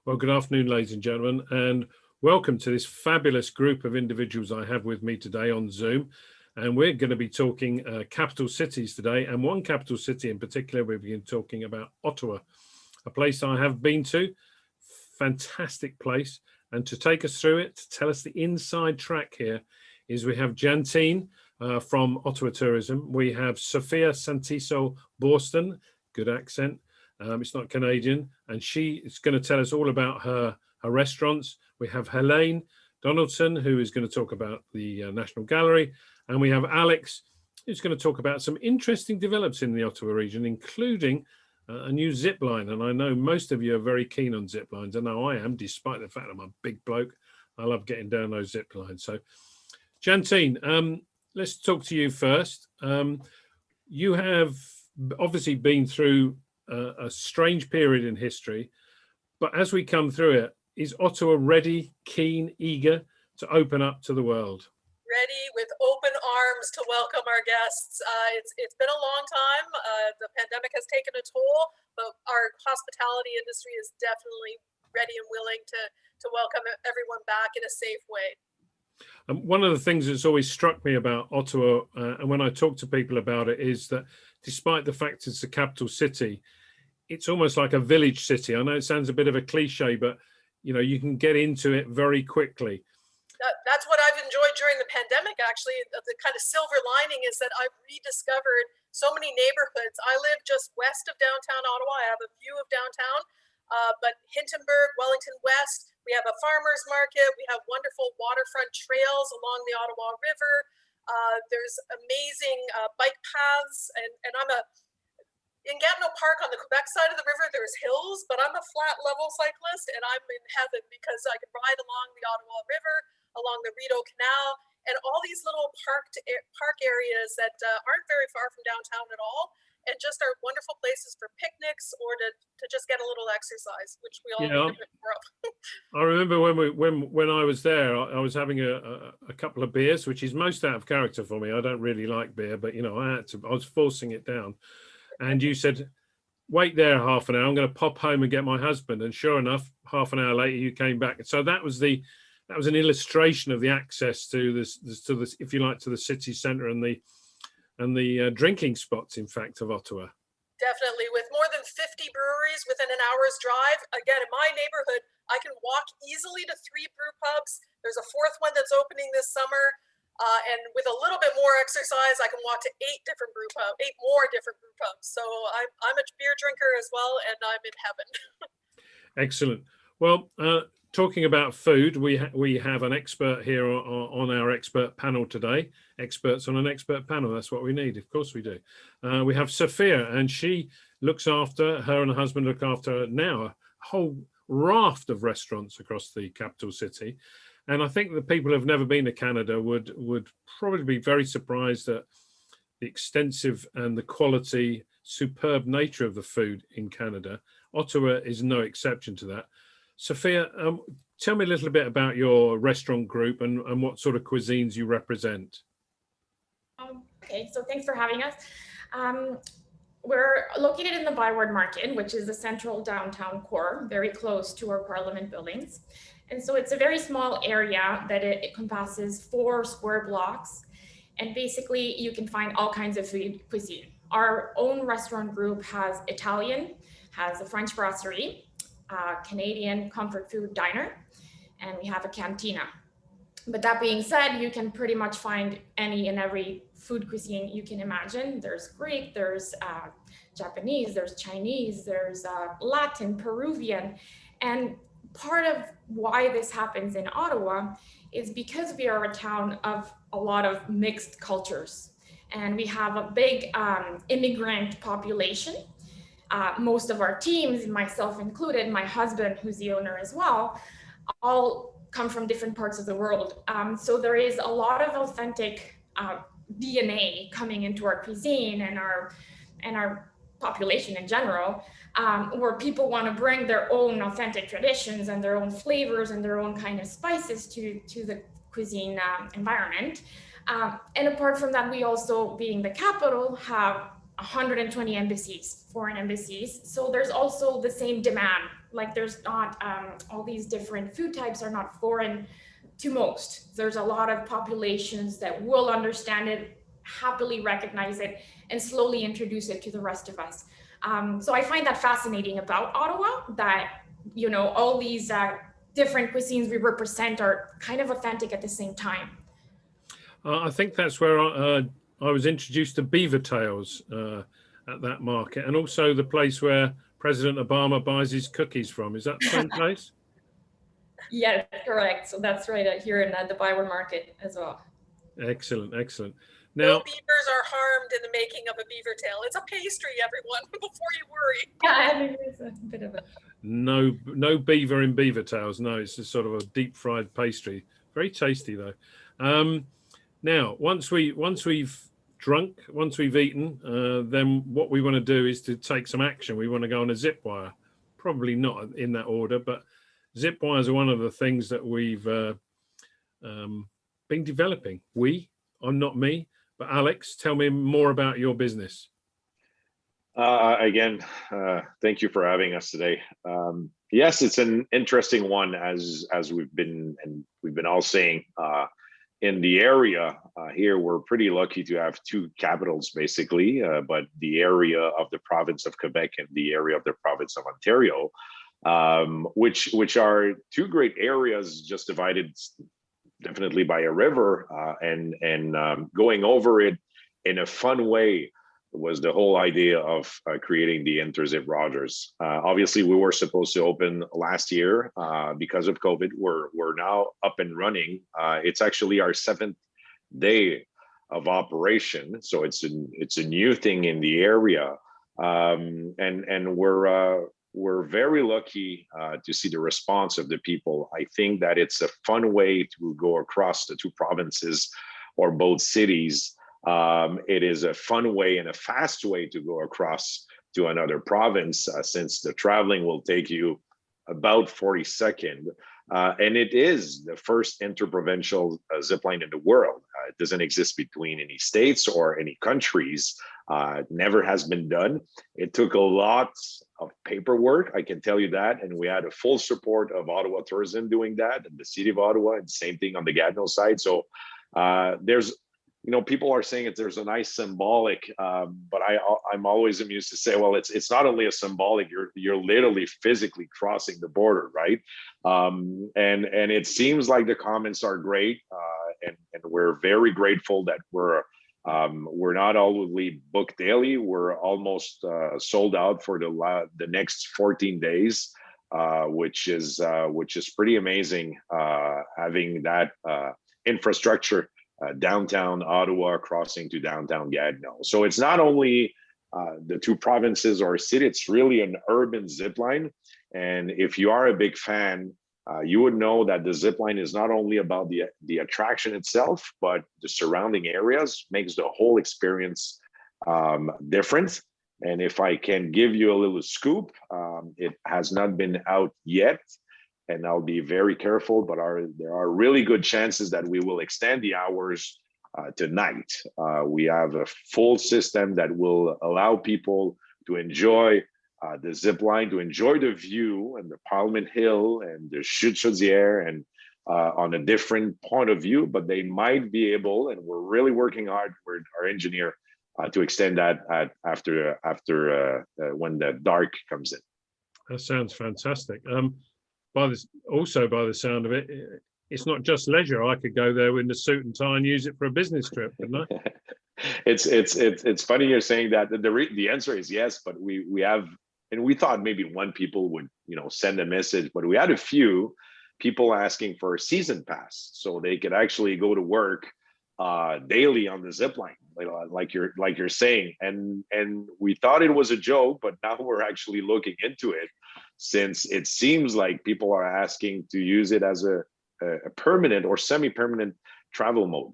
Well, good afternoon, ladies and gentlemen, and welcome to this fabulous group of individuals I have with me today on Zoom. And we're going to be talking capital cities today, and one capital city in particular. We've been talking about Ottawa, a place I have been to. Fantastic place. And to take us through it, to tell us the inside track here, is we have Jantine from Ottawa Tourism. We have Sofia Santiso Borsten, good accent. It's not Canadian, and she is going to tell us all about her restaurants. We have Helene Donaldson, who is going to talk about the National Gallery, and we have Alex, who's going to talk about some interesting develops in the Ottawa region, including a new zip line. And I know most of you are very keen on zip lines. I know I am, despite the fact I'm a big bloke. I love getting down those zip lines. So, Jantine, let's talk to you first. You have obviously been through a strange period in history, but as we come through it, is Ottawa ready, keen, eager to open up to the world? Ready with open arms to welcome our guests. It's been a long time. The pandemic has taken a toll, but our hospitality industry is definitely ready and willing to welcome everyone back in a safe way. One of the things that's always struck me about Ottawa, and when I talk to people about it, is that despite the fact it's a capital city, it's almost like a village city. I know it sounds a bit of a cliche, but you know, you can get into it very quickly. That's what I've enjoyed during the pandemic, actually. The kind of silver lining is that I've rediscovered so many neighborhoods. I live just west of downtown Ottawa. I have a view of downtown, but Hintonburg, Wellington West, we have a farmer's market. We have wonderful waterfront trails along the Ottawa River. There's amazing bike paths, and in Gatineau Park on the Quebec side of the river, there's hills, but I'm a flat level cyclist, and I'm in heaven because I can ride along the Ottawa River, along the Rideau Canal, and all these little park areas that aren't very far from downtown at all, and just are wonderful places for picnics or to just get a little exercise, which we all need a bit more of. I remember when I was there, I was having a couple of beers, which is most out of character for me. I don't really like beer, but you know, I was forcing it down. And you said, wait there half an hour, I'm going to pop home and get my husband. And sure enough, half an hour later, you came back. So that was an illustration of the access to this, if you like, to the city centre and the drinking spots, in fact, of Ottawa. Definitely, with more than 50 breweries within an hour's drive. Again, in my neighborhood, I can walk easily to 3 brew pubs. There's a 4th one that's opening this summer. And with a little bit more exercise, I can walk to 8 more different brew pubs. So I'm a beer drinker as well, and I'm in heaven. Excellent. Well, talking about food, we have an expert here on our expert panel today. Experts on an expert panel. That's what we need. Of course we do. We have Sofia, and she looks after, her and her husband look after now a whole raft of restaurants across the capital city. And I think the people who have never been to Canada would probably be very surprised at the extensive and the quality, superb nature of the food in Canada. Ottawa is no exception to that. Sofia, tell me a little bit about your restaurant group and what sort of cuisines you represent. Okay, so thanks for having us. We're located in the Byward Market, which is the central downtown core, very close to our Parliament buildings. And so it's a very small area that it encompasses 4 square blocks. And basically you can find all kinds of food cuisine. Our own restaurant group has Italian, has a French brasserie, Canadian comfort food diner, and we have a cantina. But that being said, you can pretty much find any and every food cuisine you can imagine. There's Greek, there's Japanese, there's Chinese, there's Latin, Peruvian. And part of why this happens in Ottawa is because we are a town of a lot of mixed cultures. And we have a big immigrant population. Most of our teams, myself included, my husband, who's the owner as well, all come from different parts of the world. So there is a lot of authentic DNA coming into our cuisine and our population in general, where people want to bring their own authentic traditions and their own flavors and their own kind of spices to the cuisine environment. And apart from that, we also, being the capital, have 120 embassies, foreign embassies. So there's also the same demand Like there's not all these different food types are not foreign to most. There's a lot of populations that will understand it, happily recognize it, and slowly introduce it to the rest of us. So I find that fascinating about Ottawa, that, you know, all these different cuisines we represent are kind of authentic at the same time. I think that's where I was introduced to Beaver Tails at that market, and also the place where President Obama buys his cookies from. Is that the same place? Yes, correct. So that's right here in the Beaver market as well. Excellent, excellent. No Now, beavers are harmed in the making of a beaver tail. It's a pastry, everyone, before you worry. Yeah, I think there's a bit of a... no beaver in Beaver Tails. No, it's just sort of a deep fried pastry. Very tasty though. Now, once we've drunk, once we've eaten, then what we want to do is to take some action. We want to go on a Zipwire. Probably not in that order, but Zipwires are one of the things that we've been developing. I'm not me, but Alex, tell me more about your business. Again, thank you for having us today. Yes, it's an interesting one, as we've been all saying. In the area here, we're pretty lucky to have two capitals, basically, but the area of the province of Quebec and the area of the province of Ontario, which are two great areas, just divided definitely by a river, and going over it in a fun way was the whole idea of creating the Interzip Rogers. Obviously, we were supposed to open last year because of COVID. We're now up and running. It's actually our 7th day of operation, so it's a new thing in the area, and we're very lucky to see the response of the people. I think that it's a fun way to go across the two provinces or both cities. It is a fun way and a fast way to go across to another province, since the traveling will take you about 40 seconds. And it is the first interprovincial zip line in the world. It doesn't exist between any states or any countries. It never has been done. It took a lot of paperwork, I can tell you that. And we had a full support of Ottawa Tourism doing that, and the city of Ottawa, and same thing on the Gatineau side. So there's, you know, people are saying that there's a nice symbolic, but I'm always amused to say, well, it's not only a symbolic, you're literally physically crossing the border, right? And it seems like the comments are great, and we're very grateful that we're not only booked daily, we're almost sold out for the next 14 days, which is pretty amazing, having that infrastructure. Downtown Ottawa crossing to downtown Gatineau. So it's not only the two provinces or city, it's really an urban zip line. And if you are a big fan, you would know that the zip line is not only about the attraction itself, but the surrounding areas makes the whole experience different. And if I can give you a little scoop, it has not been out yet, and I'll be very careful, but there are really good chances that we will extend the hours tonight. We have a full system that will allow people to enjoy the zip line, to enjoy the view and the Parliament Hill and the Chute-Chaudière, and on a different point of view, but they might be able, and we're really working hard with our engineer to extend that after when the dark comes in. That sounds fantastic. By the sound of it, it's not just leisure. I could go there in a suit and tie and use it for a business trip, couldn't I? It's funny you're saying that. The answer is yes, but we have, and we thought maybe one people would, you know, send a message, but we had a few people asking for a season pass so they could actually go to work daily on the zip line, like you're saying, and we thought it was a joke, but now we're actually looking into it, since it seems like people are asking to use it as a permanent or semi-permanent travel mode.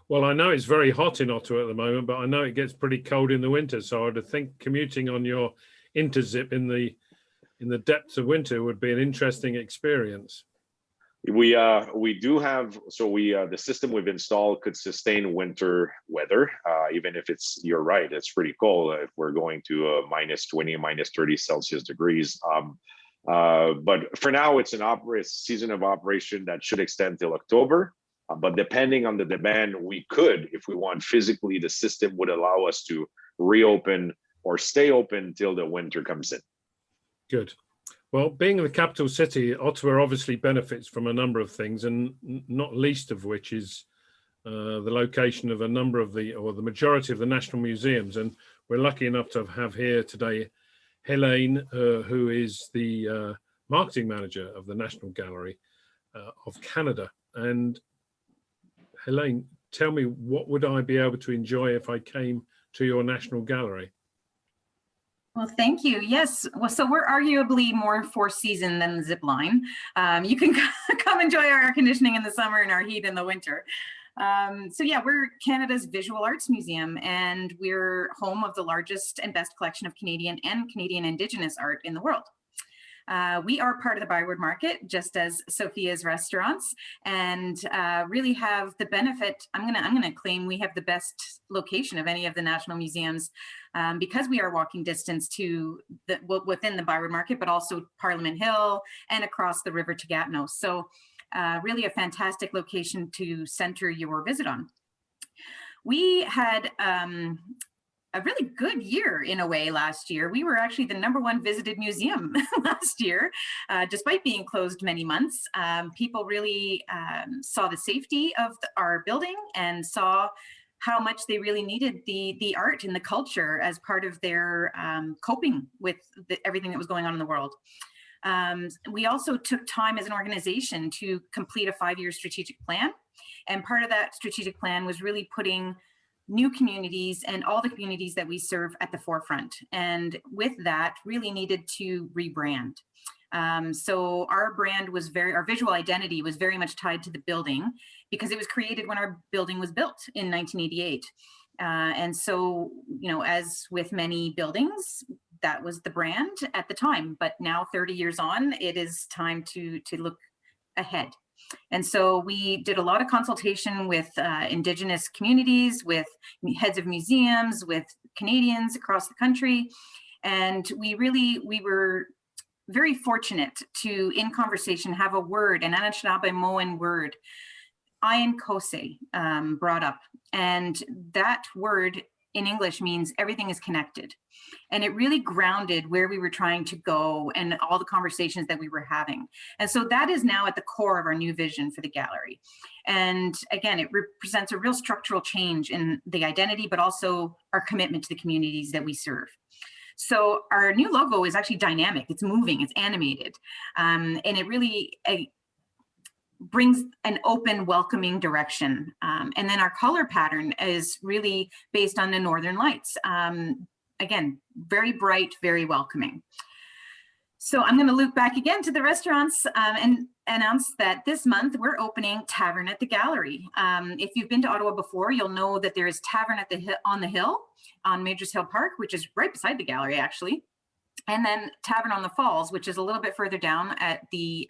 Well, I know it's very hot in Ottawa at the moment, but I know it gets pretty cold in the winter. So I'd think commuting on your Interzip in the depths of winter would be an interesting experience. We do have, so the system we've installed could sustain winter weather, even if you're right, it's pretty cold if we're going to -20, -30 Celsius degrees. But for now, it's a season of operation that should extend till October. But depending on the demand, we could, if we want physically, the system would allow us to reopen or stay open till the winter comes in. Good. Well, being the capital city, Ottawa obviously benefits from a number of things, and not least of which is the location of a number of the majority of the national museums. And we're lucky enough to have here today Helene, who is the marketing manager of the National Gallery of Canada. And Helene, tell me, what would I be able to enjoy if I came to your National Gallery? Well, thank you. Yes. Well, so we're arguably more four season than the zip line. You can come enjoy our air conditioning in the summer and our heat in the winter. So yeah, we're Canada's visual arts museum, and we're home of the largest and best collection of Canadian and Canadian Indigenous art in the world. We are part of the Byward Market, just as Sofia's restaurants, and really have the benefit. I'm gonna claim we have the best location of any of the national museums, because we are walking distance to within the Byward Market, but also Parliament Hill and across the river to Gatineau. So really a fantastic location to center your visit on. We had a really good year in a way last year. We were actually the #1 visited museum last year, despite being closed many months. People really saw the safety of our building and saw how much they really needed the art and the culture as part of their coping with everything that was going on in the world. We also took time as an organization to complete a 5-year strategic plan. And part of that strategic plan was really putting new communities and all the communities that we serve at the forefront. And with that, really needed to rebrand. So our brand was our visual identity was very much tied to the building, because it was created when our building was built in 1988. And so, you know, as with many buildings, that was the brand at the time. But now 30 years on, it is time to look ahead. And so we did a lot of consultation with Indigenous communities, with heads of museums, with Canadians across the country. And we were very fortunate to, in conversation, have a word, an Anishinaabemowin word, Ayin Kose, brought up. And that word in English means everything is connected. And it really grounded where we were trying to go and all the conversations that we were having. And so that is now at the core of our new vision for the gallery. And again, it represents a real structural change in the identity, but also our commitment to the communities that we serve. So our new logo is actually dynamic, it's moving, it's animated. And it really brings an open, welcoming direction. And then our color pattern is really based on the Northern Lights. Again, very bright, very welcoming. So I'm going to loop back again to the restaurants and announce that this month we're opening Tavern at the Gallery. If you've been to Ottawa before, you'll know that there is Tavern at the on the Hill on Majors Hill Park, which is right beside the gallery actually. And then Tavern on the Falls, which is a little bit further down at the,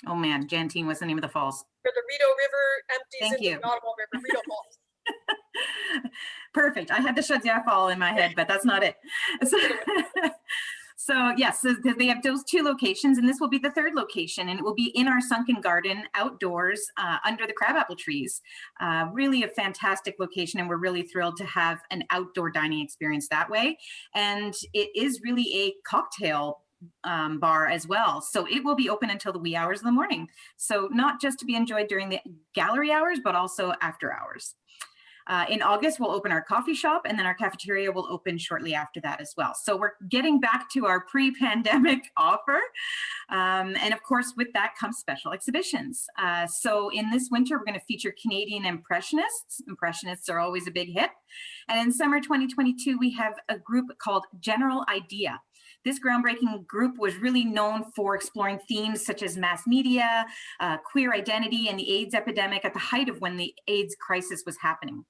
oh man, Jantine, what's the name of the falls? Where the Rideau River empties into the Ottawa River, Rideau Falls. Perfect. I had the Chaudière Fall in my head, but that's not it. So yes, so they have those two locations, and this will be the third location, and it will be in our sunken garden outdoors under the crabapple trees. Really a fantastic location, and we're really thrilled to have an outdoor dining experience that way. And it is really a cocktail bar as well. So it will be open until the wee hours of the morning. So not just to be enjoyed during the gallery hours, but also after hours. In August, we'll open our coffee shop, and then our cafeteria will open shortly after that as well. So we're getting back to our pre-pandemic offer. And of course, with that comes special exhibitions. So in this winter, we're going to feature Canadian Impressionists. Impressionists are always a big hit. And in summer 2022, we have a group called General Idea. This groundbreaking group was really known for exploring themes such as mass media, queer identity, and the AIDS epidemic at the height of when the AIDS crisis was happening.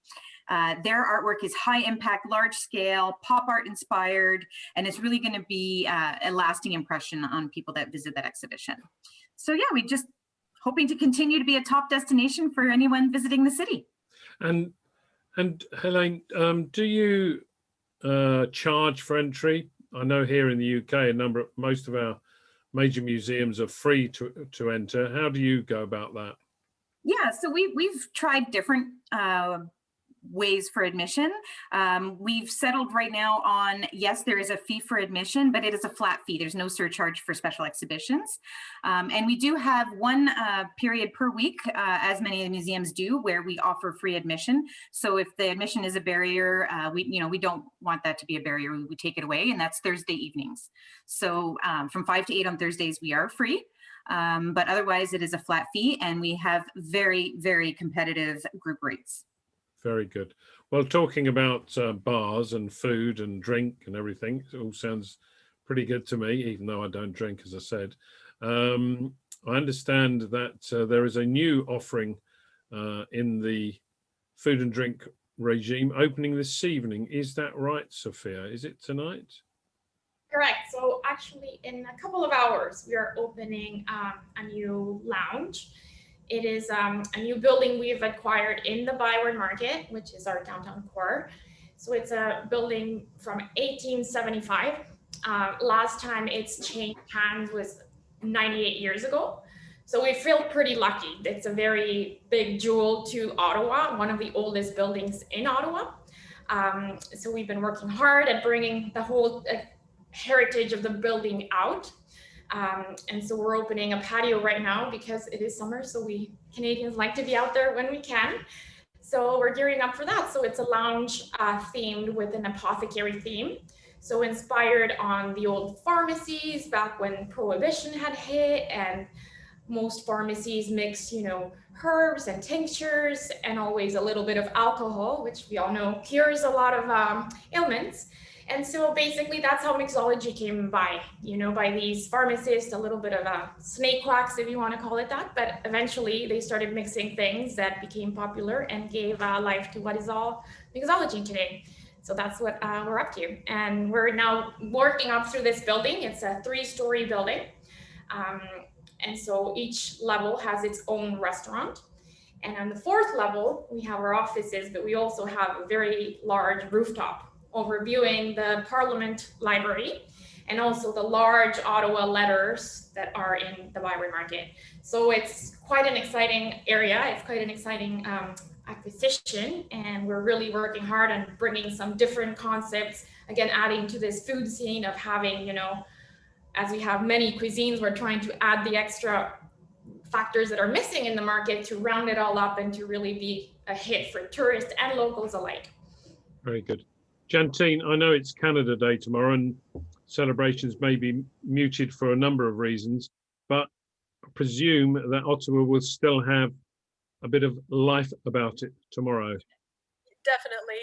Their artwork is high impact, large scale, pop art inspired, and it's really going to be a lasting impression on people that visit that exhibition. So yeah, we just hoping to continue to be a top destination for anyone visiting the city. And Helene, do you charge for entry? I know here in the UK, most of our major museums are free to enter. How do you go about that? Yeah, so we've tried different ways for admission. We've settled right now on, yes, there is a fee for admission, but it is a flat fee. There's no surcharge for special exhibitions. And we do have one period per week, as many of the museums do, where we offer free admission. So if the admission is a barrier, we don't want that to be a barrier. We take it away, and that's Thursday evenings. So from 5 to 8 on Thursdays, we are free. But otherwise it is a flat fee, and we have very, very competitive group rates. Very good. Well, talking about bars and food and drink and everything, it all sounds pretty good to me, even though I don't drink, as I said. I understand that there is a new offering in the food and drink regime opening this evening. Is that right, Sofia? Is it tonight? Correct. So actually, in a couple of hours, we are opening a new lounge. It is a new building we've acquired in the Byward Market, which is our downtown core. So it's a building from 1875. Last time it's changed hands was 98 years ago. So we feel pretty lucky. It's a very big jewel to Ottawa, one of the oldest buildings in Ottawa. So we've been working hard at bringing the whole heritage of the building out. And so we're opening a patio right now because it is summer, so we Canadians like to be out there when we can. So we're gearing up for that. So it's a lounge themed with an apothecary theme. So inspired on the old pharmacies back when Prohibition had hit, and most pharmacies mix, herbs and tinctures and always a little bit of alcohol, which we all know cures a lot of ailments. And so basically that's how mixology came by, by these pharmacists, a little bit of a snake quacks, if you want to call it that. But eventually they started mixing things that became popular and gave life to what is all mixology today. So that's what we're up to. And we're now working up through this building. It's a 3-story building. And so each level has its own restaurant. And on the 4th level, we have our offices, but we also have a very large rooftop overviewing the Parliament Library and also the large Ottawa letters that are in the Byward Market. So it's quite an exciting area. It's quite an exciting acquisition, and we're really working hard on bringing some different concepts, again, adding to this food scene of having, as we have many cuisines, we're trying to add the extra factors that are missing in the market to round it all up and to really be a hit for tourists and locals alike. Very good. Jantine, I know it's Canada Day tomorrow and celebrations may be muted for a number of reasons, but I presume that Ottawa will still have a bit of life about it tomorrow. Definitely.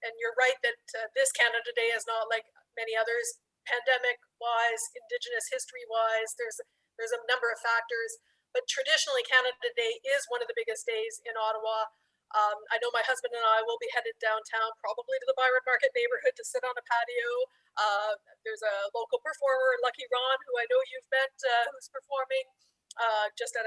And you're right that this Canada Day is not like many others, pandemic-wise, Indigenous history-wise. There's a number of factors, but traditionally Canada Day is one of the biggest days in Ottawa. I know my husband and I will be headed downtown, probably to the Byward Market neighborhood to sit on a patio. There's a local performer, Lucky Ron, who I know you've met, who's performing just at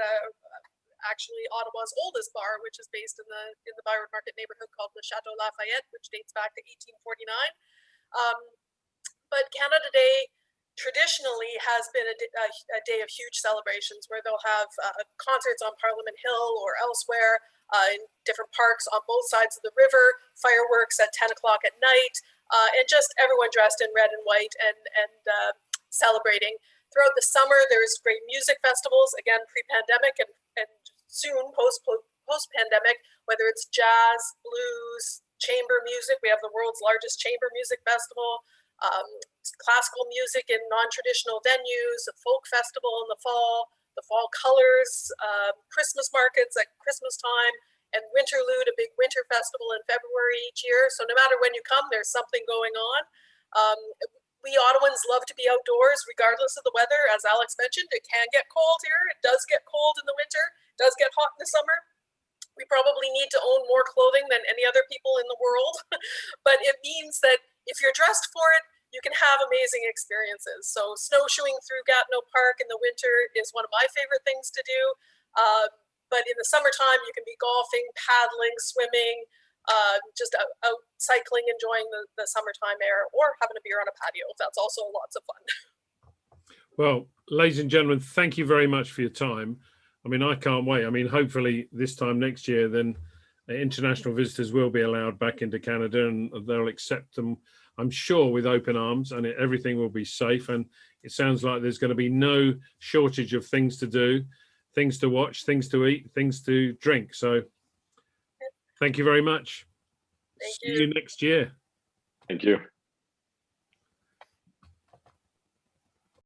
actually Ottawa's oldest bar, which is based in the Byward Market neighborhood called the Chateau Lafayette, which dates back to 1849. But Canada Day traditionally has been a day of huge celebrations where they'll have concerts on Parliament Hill or elsewhere. In different parks on both sides of the river, fireworks at 10 o'clock at night, and just everyone dressed in red and white and celebrating. Throughout the summer, there's great music festivals, again, pre-pandemic and soon post-pandemic, whether it's jazz, blues, chamber music. We have the world's largest chamber music festival, classical music in non-traditional venues, a folk festival in the fall colors, Christmas markets at Christmas time, and Winterlude, a big winter festival in February each year. So no matter when you come, there's something going on. We Ottawans love to be outdoors regardless of the weather. As Alex mentioned, it can get cold here. It does get cold in the winter. It does get hot in the summer. We probably need to own more clothing than any other people in the world. But it means that if you're dressed for it, you can have amazing experiences. So snowshoeing through Gatineau Park in the winter is one of my favorite things to do. But in the summertime, you can be golfing, paddling, swimming, just out cycling, enjoying the summertime air, or having a beer on a patio. That's also lots of fun. Well, ladies and gentlemen, thank you very much for your time. I mean, I can't wait. I mean, hopefully this time next year, then international visitors will be allowed back into Canada and they'll accept them, I'm sure, with open arms, and everything will be safe. And it sounds like there's going to be no shortage of things to do, things to watch, things to eat, things to drink. So thank you very much. Thank See you next year. Thank you.